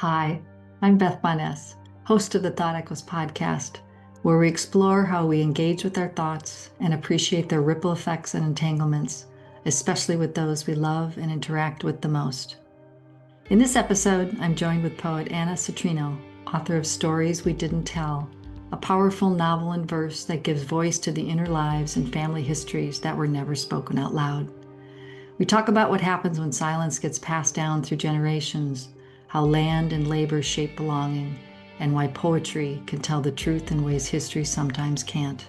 Hi, I'm Beth Bonness, host of the Thought Echoes podcast, where we explore how we engage with our thoughts and appreciate their ripple effects and entanglements, especially with those we love and interact with the most. In this episode, I'm joined with poet Anna Citrino, author of Stories We Didn't Tell, a powerful novel in verse that gives voice to the inner lives and family histories that were never spoken out loud. We talk about what happens when silence gets passed down through generations, how land and labor shape belonging, and why poetry can tell the truth in ways history sometimes can't.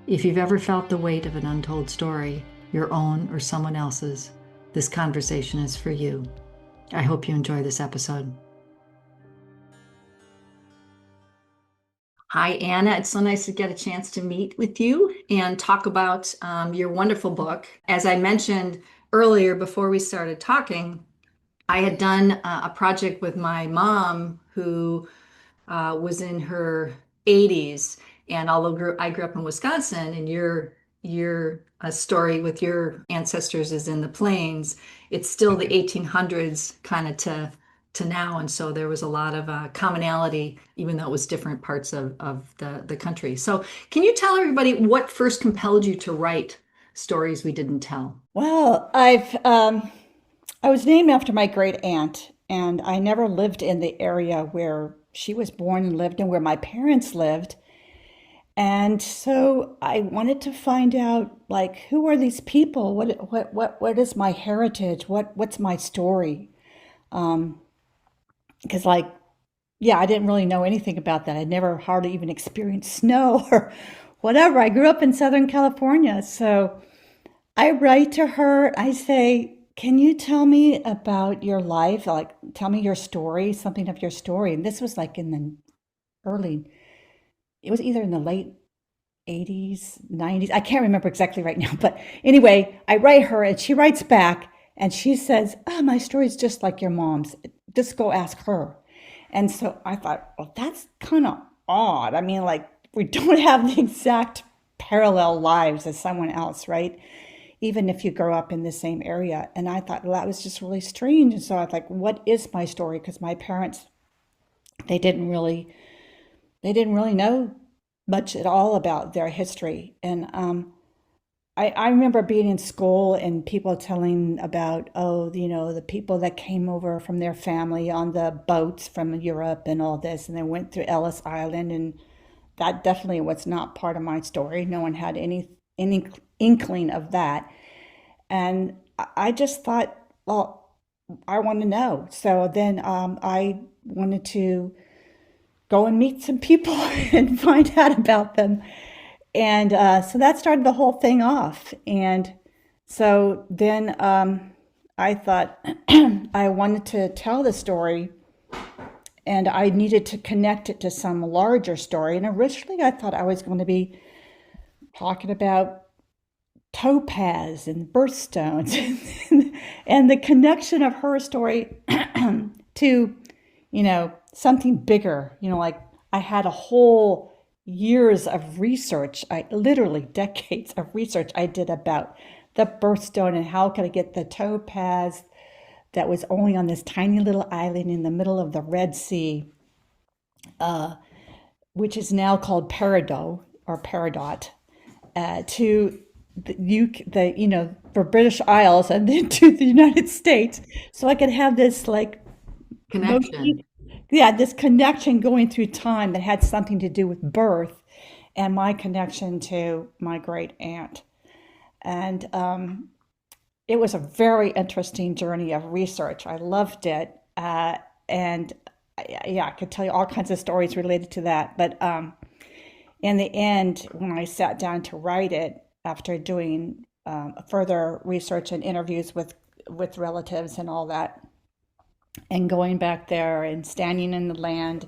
If you've ever felt the weight of an untold story, your own or someone else's, this conversation is for you. I hope you enjoy this episode. Hi, Anna. It's so nice to get a chance to meet with you and talk about your wonderful book. As I mentioned earlier, before we started talking, I had done a project with my mom who was in her 80s. And although I grew up in Wisconsin, and your story with your ancestors is in the plains, it's still the 1800s kind of to now. And so there was a lot of commonality, even though it was different parts of the country. So can you tell everybody what first compelled you to write Stories We Didn't Tell? Well, I was named after my great aunt, and I never lived in the area where she was born and lived and where my parents lived. And so I wanted to find out, like, who are these people? What is my heritage? What's my story? Because, like, yeah, I didn't really know anything about that. I'd never hardly even experienced snow or whatever. I grew up in Southern California, so I write to her. I say, can you tell me about your life? Like, tell me your story, something of your story. And this was like in the early, it was either in the late 80s, 90s. I can't remember exactly right now. But anyway, I write her and she writes back and she says, oh, my story's just like your mom's. Just go ask her. And so I thought, well, that's kind of odd. I mean, like, we don't have the exact parallel lives as someone else, right? Even if you grow up in the same area. And I thought, well, that was just really strange. And so I was like, what is my story? Because my parents, they didn't really, they didn't really know much at all about their history. And I remember being in school and people telling about, oh, the people that came over from their family on the boats from Europe and all this, and they went through Ellis Island, and that definitely was not part of my story. No one had any inkling of that. And I just thought, well, I want to know. So then I wanted to go and meet some people and find out about them. And so that started the whole thing off. And so then I thought I wanted to tell the story and I needed to connect it to some larger story. And originally I thought I was going to be talking about topaz and birthstones and the connection of her story to, something bigger. Like I had a whole years of research, I literally decades of research I did about the birthstone and how could I get the topaz that was only on this tiny little island in the middle of the Red Sea, which is now called peridot or peridot, to for British Isles and then to the United States, so I could have this like Connection. yeah, this connection going through time that had something to do with birth and my connection to my great aunt. And it was a very interesting journey of research. I loved it, and yeah, I could tell you all kinds of stories related to that. But in the end, when I sat down to write it, after doing further research and interviews with relatives and all that, and going back there and standing in the land,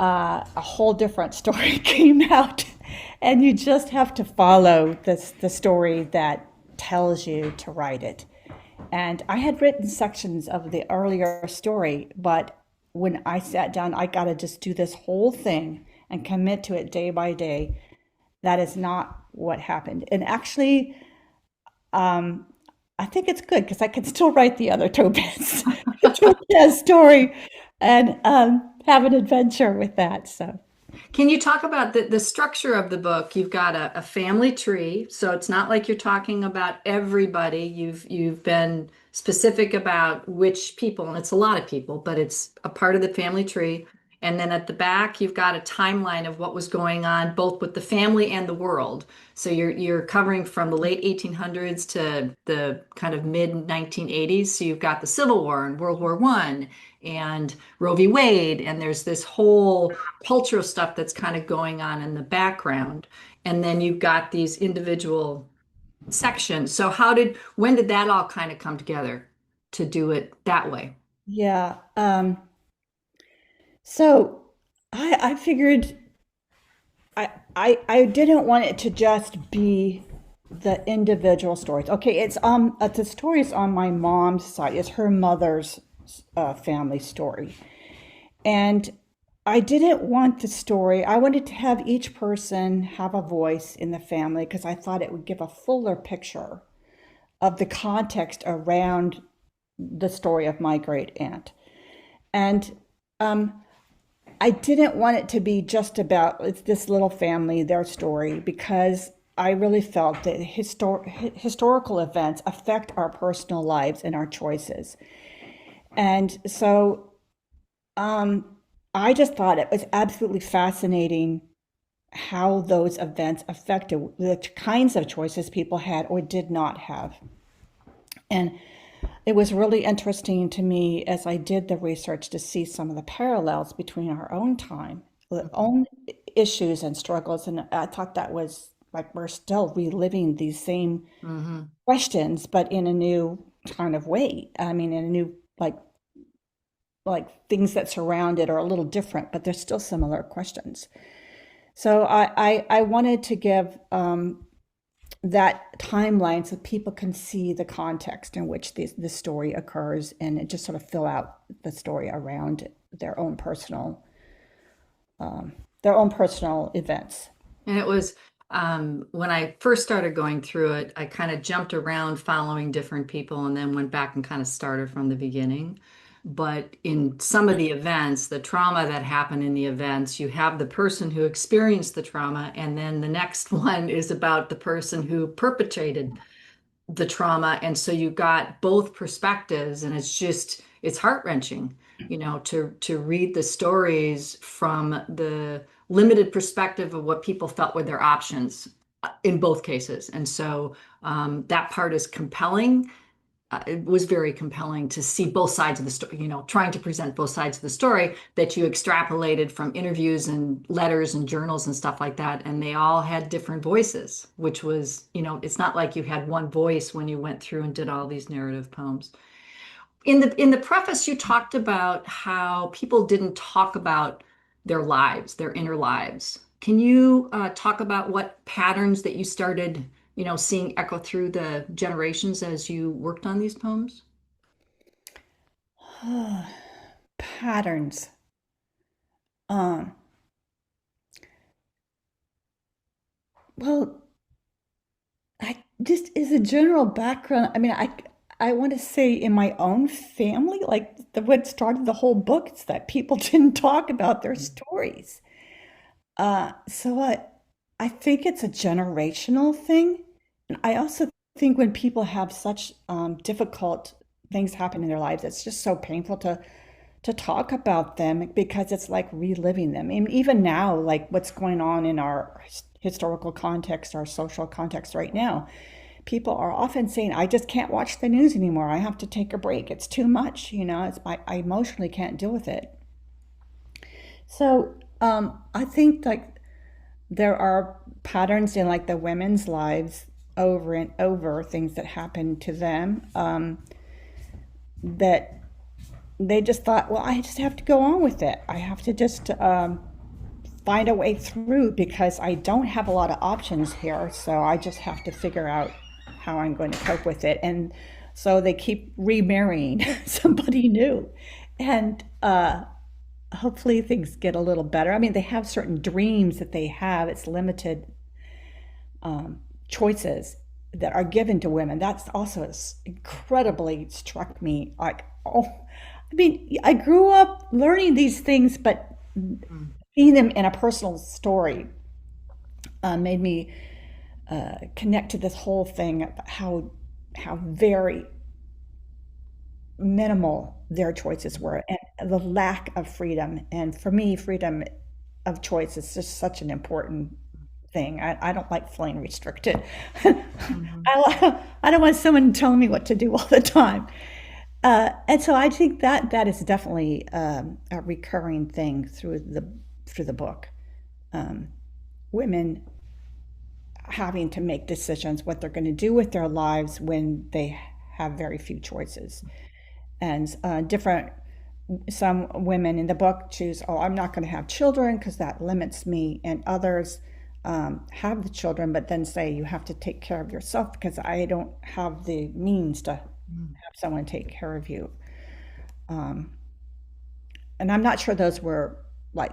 a whole different story came out. And you just have to follow the story that tells you to write it. And I had written sections of the earlier story, but when I sat down, I got to just do this whole thing and commit to it day by day. That is not what happened. And actually, I think it's good because I can still write the other Topaz, Topaz story. and have an adventure with that. So, Can you talk about the structure of the book? You've got a family tree, so it's not like you're talking about everybody. You've been specific about which people, and it's a lot of people, but it's a part of the family tree. And then at the back, you've got a timeline of what was going on both with the family and the world. So you're covering from the late 1800s to the kind of mid 1980s. So you've got the Civil War and World War One and Roe v. Wade, and there's this whole cultural stuff that's kind of going on in the background. And then you've got these individual sections. So when did that all kind of come together to do it that way? yeah. So I figured I didn't want it to just be the individual stories. Okay, it's the story is on my mom's side. It's her mother's family story, and I didn't want the story. I wanted to have each person have a voice in the family because I thought it would give a fuller picture of the context around the story of my great aunt. And I didn't want it to be just about it's this little family, their story, because I really felt that historical events affect our personal lives and our choices. And so I just thought it was absolutely fascinating how those events affected the kinds of choices people had or did not have. And it was really interesting to me as I did the research to see some of the parallels between our own time, our own issues and struggles. And I thought that was like we're still reliving these same Mm-hmm. questions, but in a new kind of way. I mean, in a new like things that surround it are a little different, but they're still similar questions. So I wanted to give that timeline so people can see the context in which this story occurs and it just sort of fill out the story around their own personal events. And it was when I first started going through it, I kind of jumped around following different people and then went back and kind of started from the beginning. But in some of the events, the trauma that happened in the events, you have the person who experienced the trauma, and then the next one is about the person who perpetrated the trauma. And so you got both perspectives, and it's heart-wrenching, to read the stories from the limited perspective of what people felt were their options in both cases. And so that part is compelling. It was very compelling to see both sides of the story, trying to present both sides of the story that you extrapolated from interviews and letters and journals and stuff like that. And they all had different voices, which was, it's not like you had one voice when you went through and did all these narrative poems. In the preface, you talked about how people didn't talk about their lives, their inner lives. Can you talk about what patterns that you started, seeing echo through the generations as you worked on these poems? Patterns. Um, well, I just as a general background, I mean, I want to say in my own family, like what started the whole book is that people didn't talk about their stories. So I think it's a generational thing. And I also think when people have such difficult things happen in their lives, it's just so painful to talk about them because it's like reliving them. And even now, like what's going on in our historical context, our social context right now, people are often saying, I just can't watch the news anymore. I have to take a break. It's too much, I emotionally can't deal with it. So I think like there are patterns in like the women's lives over and over, things that happen to them that they just thought, well, I just have to go on with it. I have to just find a way through because I don't have a lot of options here. So I just have to figure out how I'm going to cope with it. And so they keep remarrying somebody new. And hopefully things get a little better. I mean, they have certain dreams that they have, it's limited choices that are given to women. That's also incredibly struck me like, oh, I mean, I grew up learning these things, but Mm, seeing them in a personal story made me connect to this whole thing of how very minimal their choices were and the lack of freedom. And for me, freedom of choice is just such an important thing. I don't like feeling restricted. mhm. I don't want someone telling me what to do all the time. And so I think that that is definitely a recurring thing through the book. Um, Women having to make decisions what they're going to do with their lives when they have very few choices, and different. Some women in the book choose, oh, I'm not going to have children because that limits me, and others have the children, but then say you have to take care of yourself because I don't have the means to Mm. have someone take care of you. Um, and I'm not sure those were like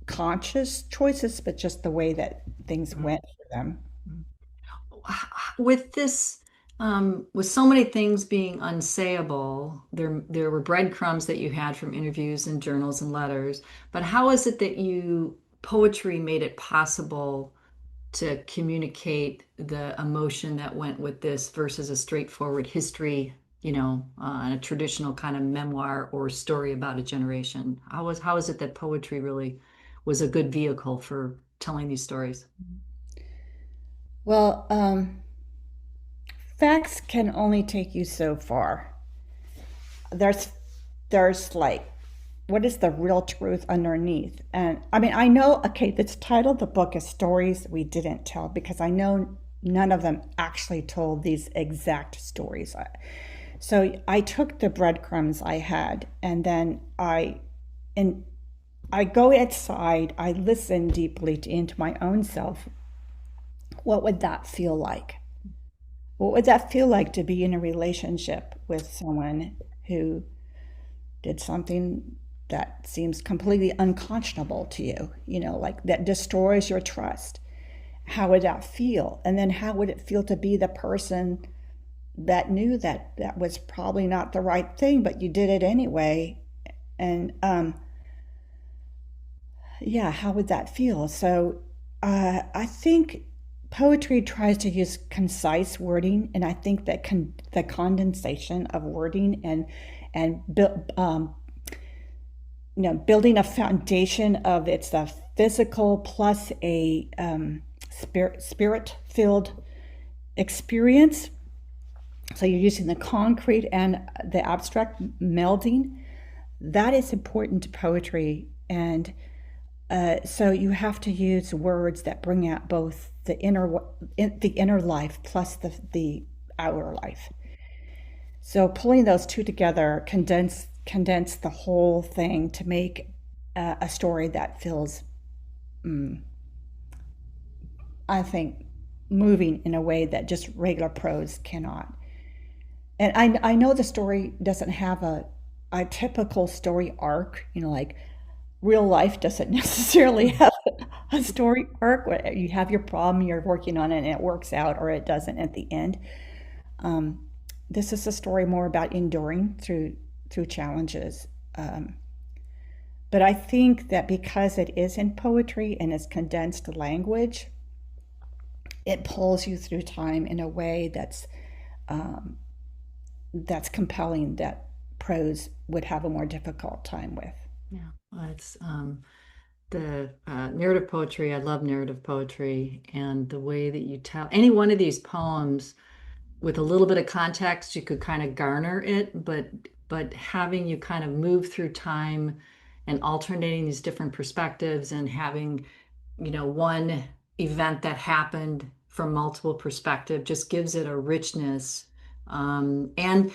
conscious choices, but just the way that things Mm. went for them. Mm. With this, with so many things being unsayable, there were breadcrumbs that you had from interviews and journals and letters. But how is it that poetry made it possible to communicate the emotion that went with this versus a straightforward history, and a traditional kind of memoir or story about a generation? How is it that poetry really was a good vehicle for telling these stories? Well, facts can only take you so far. There's there's like what is the real truth underneath? And I mean, I know, okay, this title of the book is Stories We Didn't Tell because I know none of them actually told these exact stories. So I took the breadcrumbs I had and then and I go inside, I listen deeply into my own self. What would that feel like? What would that feel like to be in a relationship with someone who did something that seems completely unconscionable to you, like that destroys your trust? How would that feel? And then how would it feel to be the person that knew that that was probably not the right thing, but you did it anyway? And yeah, how would that feel? So I think poetry tries to use concise wording, and I think that the condensation of wording and building a foundation of it's a physical plus a spirit filled experience. So you're using the concrete and the abstract melding. That is important to poetry, and so you have to use words that bring out both the inner life plus the outer life. So pulling those two together condense the whole thing to make a story that feels, mm, I think, moving in a way that just regular prose cannot. And I know the story doesn't have a typical story arc, like real life doesn't necessarily have a story arc where you have your problem, you're working on it, and it works out, or it doesn't at the end. Um, this is a story more about enduring through challenges. But I think that because it is in poetry and it's condensed language, it pulls you through time in a way um, that's compelling that prose would have a more difficult time with. Yeah, well, it's the narrative poetry. I love narrative poetry and the way that you tell any one of these poems with a little bit of context, you could kind of garner it, but having you kind of move through time and alternating these different perspectives and having, one event that happened from multiple perspective just gives it a richness. And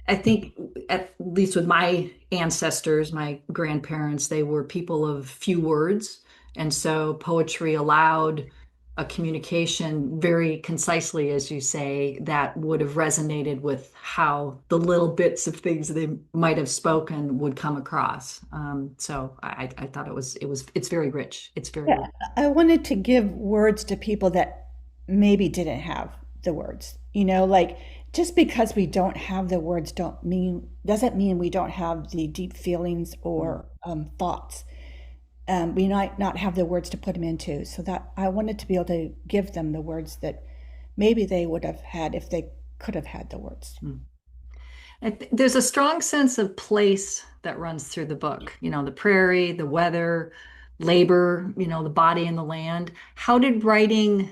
I think, at least with my ancestors, my grandparents, they were people of few words. And so poetry allowed a communication very concisely, as you say, that would have resonated with how the little bits of things they might have spoken would come across. So I thought it's very rich. It's very Yeah, rich. I wanted to give words to people that maybe didn't have the words, like just because we don't have the words don't mean doesn't mean we don't have the deep feelings Mm. or thoughts. We might not have the words to put them into. So that I wanted to be able to give them the words that maybe they would have had if they could have had the words. Mm. There's a strong sense of place that runs through the book. The prairie, the weather, labor, the body and the land. How did writing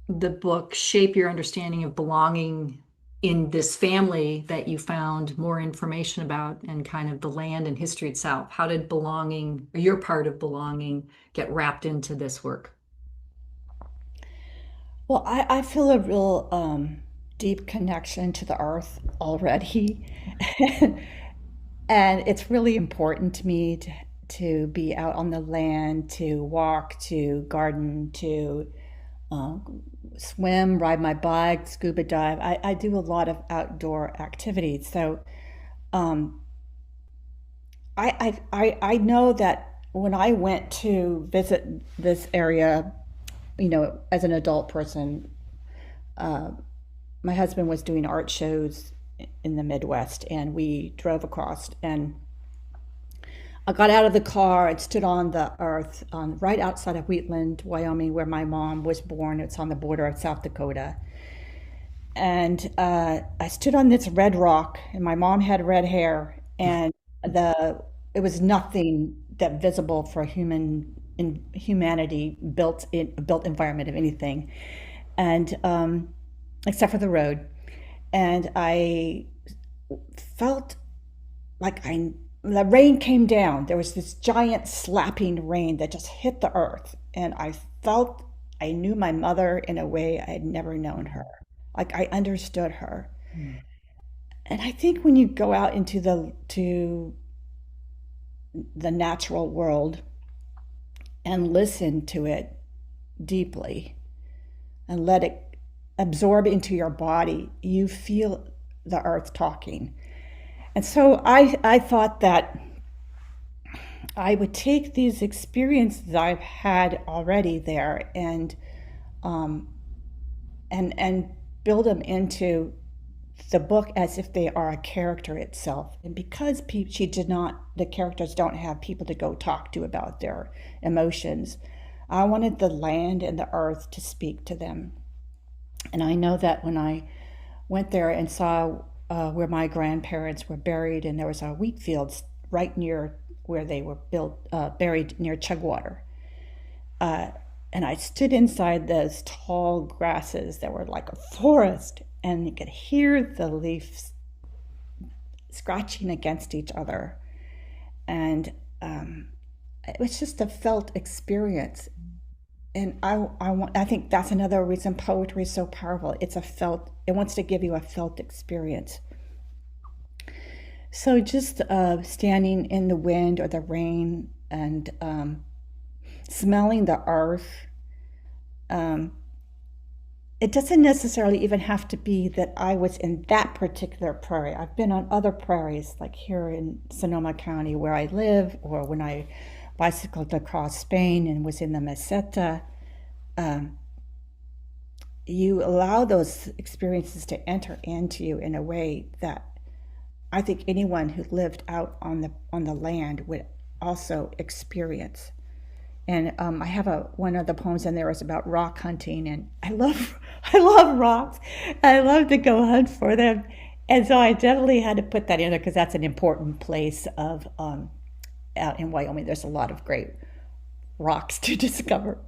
the book shape your understanding of belonging in this family that you found more information about and kind of the land and history itself? How did belonging, or your part of belonging, get wrapped into this work? Well, I feel a real deep connection to the earth already. And it's really important to me to be out on the land, to walk, to garden, to uh, swim, ride my bike, scuba dive. I do a lot of outdoor activities. So um, I know that when I went to visit this area, as an adult person, my husband was doing art shows in the Midwest, and we drove across. And I got out of the car and stood on the earth right outside of Wheatland, Wyoming, where my mom was born. It's on the border of South Dakota. And I stood on this red rock, and my mom had red hair, and the it was nothing that visible for humanity built environment of anything, and except for the road. And I felt like the rain came down. There was this giant slapping rain that just hit the earth, and I felt I knew my mother in a way I had never known her. Like I understood her. Mm. And I think when you go out into the natural world and listen to it deeply and let it absorb into your body, you feel the earth talking. And so I thought that I would take these experiences I've had already there um, and build them into the book as if they are a character itself. And because she did not, the characters don't have people to go talk to about their emotions, I wanted the land and the earth to speak to them. And I know that when I went there and saw where my grandparents were buried, and there was a wheat fields right near where they were buried near Chugwater. Uh, and I stood inside those tall grasses that were like a forest, and you could hear the leaves scratching against each other. And it was just a felt experience. And I think that's another reason poetry is so powerful. It wants to give you a felt experience. So just standing in the wind or the rain and smelling the earth. Um, it doesn't necessarily even have to be that I was in that particular prairie. I've been on other prairies, like here in Sonoma County where I live, or when I bicycled across Spain and was in the Meseta. Um, you allow those experiences to enter into you in a way that I think anyone who lived out on the land would also experience. And I have one of the poems in there is about rock hunting, and I love rocks. I love to go hunt for them, and so I definitely had to put that in there because that's an important place of out in Wyoming. There's a lot of great rocks to discover.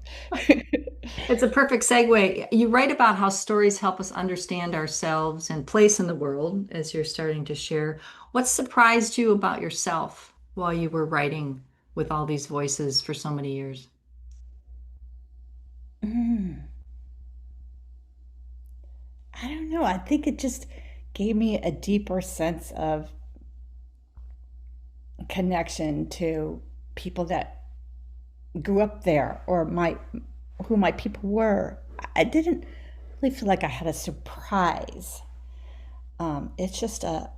It's a perfect segue. You write about how stories help us understand ourselves and place in the world, as you're starting to share. What surprised you about yourself while you were writing with all these voices for so many years? Mm, I don't know. I think it just gave me a deeper sense of connection to people that grew up there, or who my people were. I didn't really feel like I had a surprise. It's just an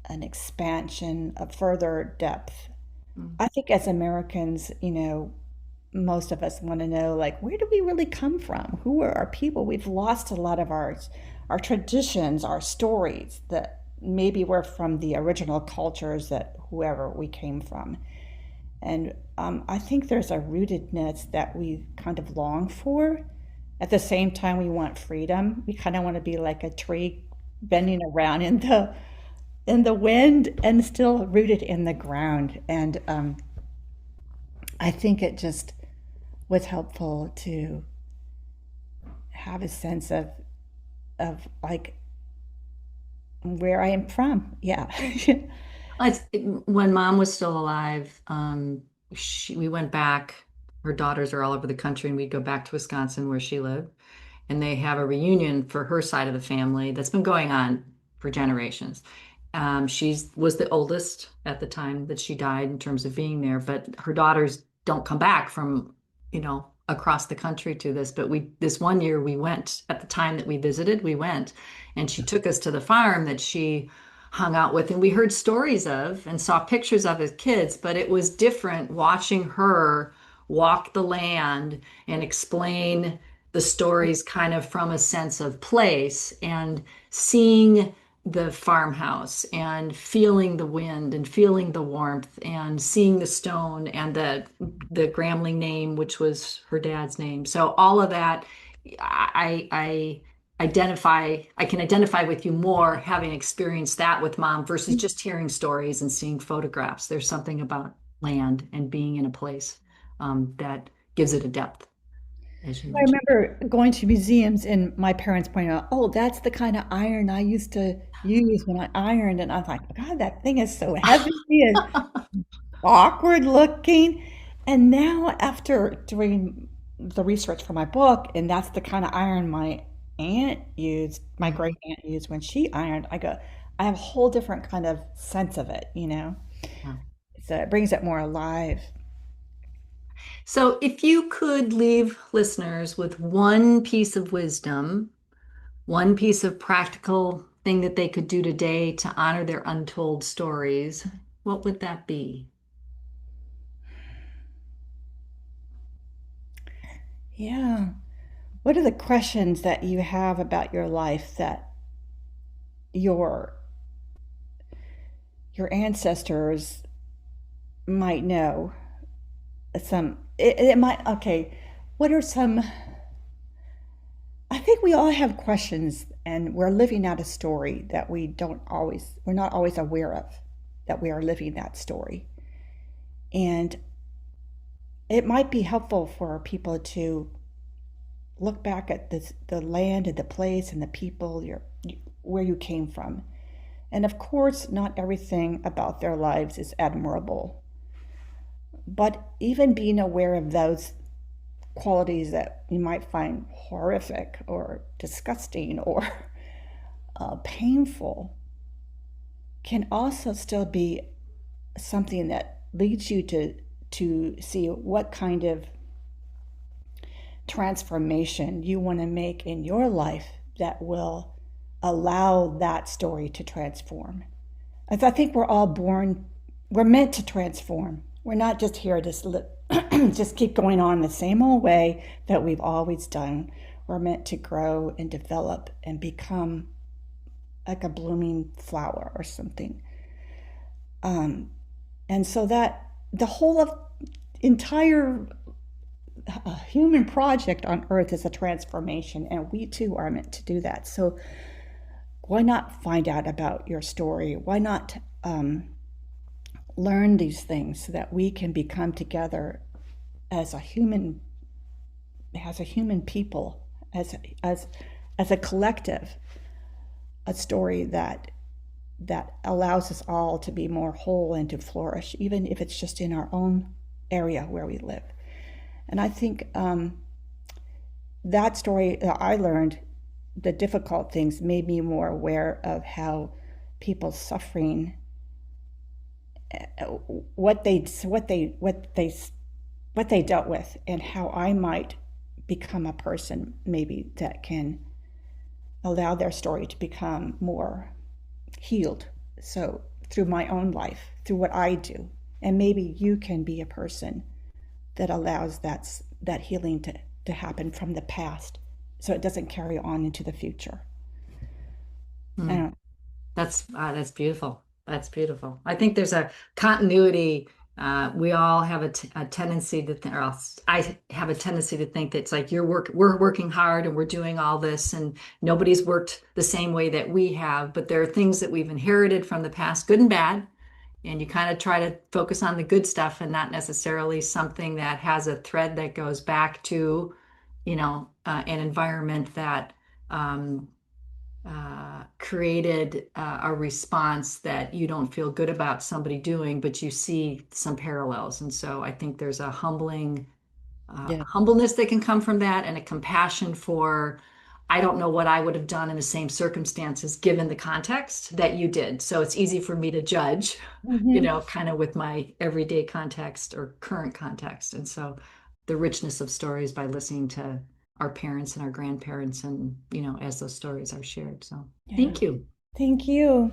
expansion, a further depth. Mm. I think as Americans, most of us want to know, like, where do we really come from? Who are our people? We've lost a lot of our traditions, our stories that maybe were from the original cultures that whoever we came from. And I think there's a rootedness that we kind of long for. At the same time, we want freedom. We kind of want to be like a tree bending around in the wind and still rooted in the ground. And I think it just was helpful to have a sense of like where I am from. Yeah. When mom was still alive, we went back. Her daughters are all over the country, and we'd go back to Wisconsin where she lived. And they have a reunion for her side of the family that's been going on for generations. She was the oldest at the time that she died in terms of being there, but her daughters don't come back from, across the country to this. But this one year we went at the time that we visited, we went, and she took us to the farm that she hung out with, and we heard stories of and saw pictures of as kids, but it was different watching her walk the land and explain the stories kind of from a sense of place and seeing the farmhouse and feeling the wind and feeling the warmth and seeing the stone and the Grambling name, which was her dad's name. So all of that, I I can identify with you more having experienced that with mom versus just hearing stories and seeing photographs. There's something about land and being in a place that gives it a depth, as you I mentioned. remember going to museums and my parents pointing out, oh, that's the kind of iron I used to use when I ironed. And I was like, God, that thing is so heavy and awkward looking. And now, after doing the research for my book, and that's the kind of iron my aunt used, my great aunt used when she ironed, I go, I have a whole different kind of sense of it, you know? Yeah. So it brings it more alive. So, if you could leave listeners with one piece of wisdom, one piece of practical thing that they could do today to honor their untold stories, what would that be? Yeah. What are the questions that you have about your life that your your ancestors might know? It might, okay. What are some, I think we all have questions and we're living out a story that we're not always aware of that we are living that story. And it might be helpful for people to look back at the land and the place and the people where you came from. And of course, not everything about their lives is admirable. But even being aware of those qualities that you might find horrific or disgusting or painful can also still be something that leads you to see what kind of transformation you want to make in your life that will allow that story to transform. As I think we're meant to transform. We're not just here to just keep going on the same old way that we've always done. We're meant to grow and develop and become like a blooming flower or something. And so that the whole of entire human project on earth is a transformation, and we too are meant to do that. So why not find out about your story? Why not learn these things so that we can become together as a human people, as a collective, a story that allows us all to be more whole and to flourish, even if it's just in our own area where we live. And I think that story that I learned, the difficult things, made me more aware of how people's suffering, what they dealt with, and how I might become a person maybe that can allow their story to become more healed. So through my own life, through what I do, and maybe you can be a person that allows that healing to happen from the past so it doesn't carry on into the future. I Mm. don't. That's beautiful. That's beautiful. I think there's a continuity. We all have a tendency to think, or else I have a tendency to think that it's like we're working hard and we're doing all this, and nobody's worked the same way that we have. But there are things that we've inherited from the past, good and bad, and you kind of try to focus on the good stuff and not necessarily something that has a thread that goes back to, an environment that um, created a response that you don't feel good about somebody doing, but you see some parallels. And so I think there's a Yeah. humbleness that can come from that, and a compassion for, I don't know what I would have done in the same circumstances given the context that you did. So it's easy for me to judge, Hmm. kind of with my everyday context or current context. And so the richness of stories by listening to our parents and our grandparents, and, as those stories are shared. So Yeah. thank you. Thank you.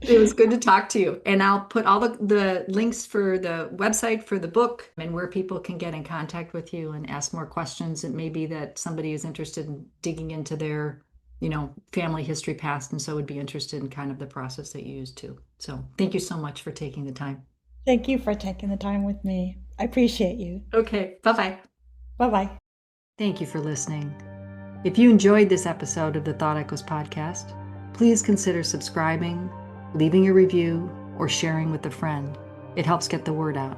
It was good to talk to you. And I'll put all the links for the website for the book and where people can get in contact with you and ask more questions. It may be that somebody is interested in digging into their, family history past, and so would be interested in kind of the process that you use too. So thank you so much for taking the time. Thank you for taking the time with me. I appreciate you. Okay, bye-bye. Bye bye. Thank you for listening. If you enjoyed this episode of the Thought Echoes podcast, please consider subscribing, leaving a review, or sharing with a friend. It helps get the word out.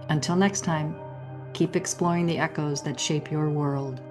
Until next time, keep exploring the echoes that shape your world.